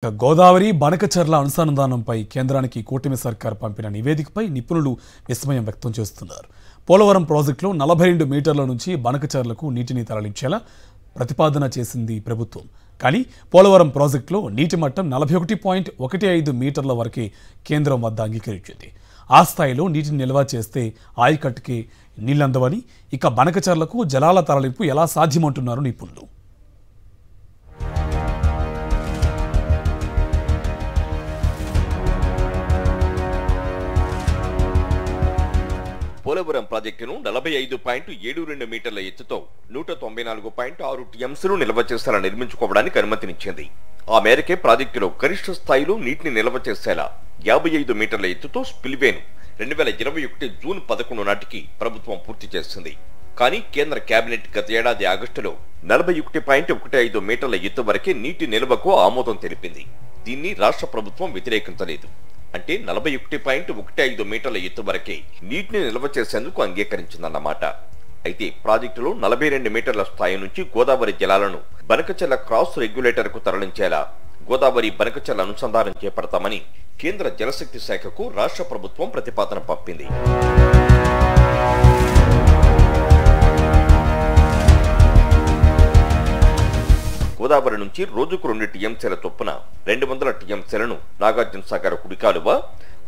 గోదావరి బనకచర్ల అనుసంధానంపై కేంద్రానికి కూటమి సర్కార్ పంపిన నివేదికపై నిపుణులు విస్మయం వ్యక్తం చేస్తున్నారు. పోలవరం ప్రాజెక్టులో 42 మీటర్ల నుంచి బనకచర్లకు నీటిని తరలించేలా ప్రతిపాదన చేసింది ప్రభుత్వం. కానీ పోలవరం ప్రాజెక్టులో నీటి మట్టం 41.15 మీటర్ల వరకే కేంద్రం వద్ద అంగీకరించింది. ఆ స్థాయిలో నీటిని నిల్వ చేస్తే ఆయకట్టుకి నీళ్లందవని, ఇక బనకచర్లకు జలాల తరలింపు ఎలా సాధ్యమంటున్నారు నిపుణులు. పోలవరం ప్రాజెక్టును 45.72 మీటర్ల ఎత్తుతో 194.6 టీఎంసీలు నిల్వ చేసేలా నిర్మించుకోవడానికి అనుమతినిచ్చింది. ఆ మేరకే ప్రాజెక్టులో గరిష్ట స్థాయిలో నీటిని నిల్వ చేసేలా 55 మీటర్ల ఎత్తుతో స్పిల్వేను 2021 జూన్ 11 నాటికి ప్రభుత్వం పూర్తి చేసింది. కానీ కేంద్ర కేబినెట్ గత ఏడాది ఆగస్టులో 41.15 మీటర్ల ఎత్తు వరకే నీటి నిల్వకు ఆమోదం తెలిపింది. దీన్ని రాష్ట్ర ప్రభుత్వం వ్యతిరేకించలేదు. అంటే 41.15 మీటర్ల ఎత్తు వరకే నీటిని నిల్వ చేసేందుకు అంగీకరించిందన్నమాట. అయితే ప్రాజెక్టులో 42 మీటర్ల స్థాయి నుంచి గోదావరి జలాలను బనకచర్ల క్రాస్ రెగ్యులేటర్ కు తరలించేలా గోదావరి బనకచర్ల అనుసంధానం చేపడతామని కేంద్ర జలశక్తి శాఖకు రాష్ట్ర ప్రభుత్వం ప్రతిపాదన పంపింది. గోదావరి నుంచి రోజుకు 2 టీఎంసీల చొప్పున 200 టీఎంసీలను నాగార్జున సాగర్ కుడికాలువ,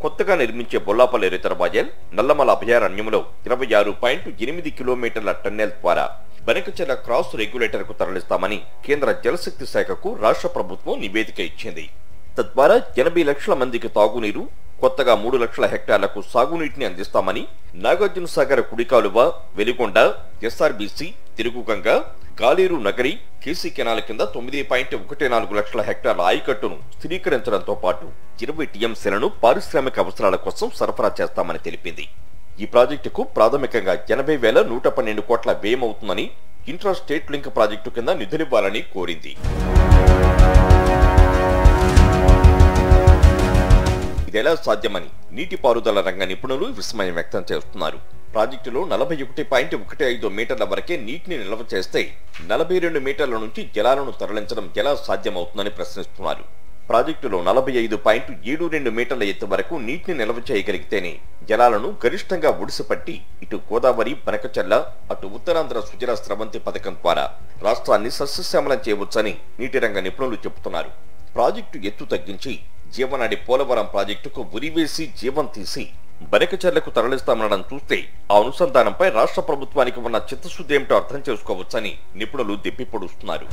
కొత్తగా నిర్మించే బొల్లాపల్లి రిజర్వాయర్, నల్లమల అభయారణ్యంలో 26.8 కిలోమీటర్ల టన్నెల్ ద్వారా బనకచర్ల క్రాస్ రెగ్యులేటర్ కు తరలిస్తామని కేంద్ర జలశక్తి శాఖకు రాష్ట్ర ప్రభుత్వం నివేదిక ఇచ్చింది. తద్వారా 80 లక్షల మందికి తాగునీరు, కొత్తగా 3 లక్షల హెక్టార్లకు సాగునీటిని అందిస్తామని నాగార్జున సాగర్ కుడికాలువ, వెలిగొండ, ఎస్ఆర్బీసీ, తిరుగుగంగ, గాలేరు నగరి, కేసీ కెనాల్ కింద 9.14 లక్షల హెక్టార్ల ఆయకట్టును స్థిరీకరించడంతో పాటు 20 టీఎంసీలను పారిశ్రామిక అవసరాల కోసం సరఫరా చేస్తామని తెలిపింది. ఈ ప్రాజెక్టుకు ప్రాథమికంగా 80,112 కోట్ల వ్యయమవుతుందని, ఇంట్రా స్టేట్ లింక్ ప్రాజెక్టు కింద నిధులివ్వాలని కోరింది. ఇదెలా సాధ్యమని నీటిపారుదల రంగ నిపుణులు విస్మయం వ్యక్తం చేస్తున్నారు. ప్రాజెక్టులో 41.15 మీటర్ల వరకే నీటిని నిల్వ చేస్తే 42 మీటర్ల నుంచి జలాలను తరలించడం ఎలా సాధ్యమవుతుందని ప్రశ్నిస్తున్నారు. ప్రాజెక్టులో 45.72 మీటర్ల ఎత్తు వరకు నీటిని నిల్వ చేయగలిగితేనే జలాలను గరిష్టంగా ఒడిసిపట్టి ఇటు గోదావరి బనకచర్ల, అటు ఉత్తరాంధ్ర సుజల స్రవంతి పథకం ద్వారా రాష్ట్రాన్ని సస్యశ్యామలం చేయవచ్చని నీటి రంగ నిపుణులు చెబుతున్నారు. ప్రాజెక్టు ఎత్తు తగ్గించి జీవనాడి పోలవరం ప్రాజెక్టుకు ఉరివేసి జీవం తీసి బనకచర్లకు తరలిస్తామనడం చూస్తే ఆ అనుసంధానంపై రాష్ట్ర ప్రభుత్వానికి ఉన్న చిత్తశుద్ధి ఏమిటో అర్థం చేసుకోవచ్చని నిపుణులు దెప్పిపొడుస్తున్నారు.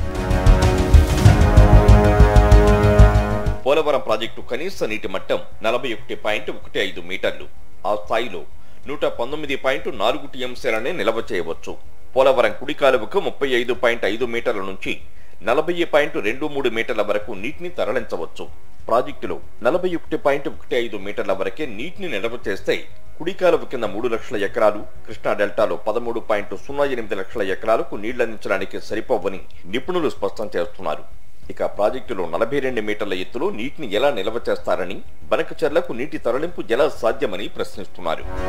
పోలవరం ప్రాజెక్టు కనీస నీటి మట్టం 41.15 మీటర్లు. ఆ స్థాయిలో 119.4 టీఎంసీలనే నిల్వ చేయవచ్చు. పోలవరం కుడి కాలువకు 35.5 మీటర్ల నుంచి 40.23 మీటర్ల వరకు నీటిని తరలించవచ్చు. ప్రాజెక్టులో 41.15 మీటర్ల వరకే నీటిని నిల్వ చేస్తే కుడి కాలువ కింద 3 లక్షల ఎకరాలు, కృష్ణా డెల్టాలో 13.08 లక్షల ఎకరాలకు నీళ్లందించడానికి సరిపోవని నిపుణులు స్పష్టం చేస్తున్నారు. ఇక ప్రాజెక్టులో 42 మీటర్ల ఎత్తులో నీటిని ఎలా నిల్వ చేస్తారని, బనకచర్లకు నీటి తరలింపు ఎలా సాధ్యమని ప్రశ్నిస్తున్నారు.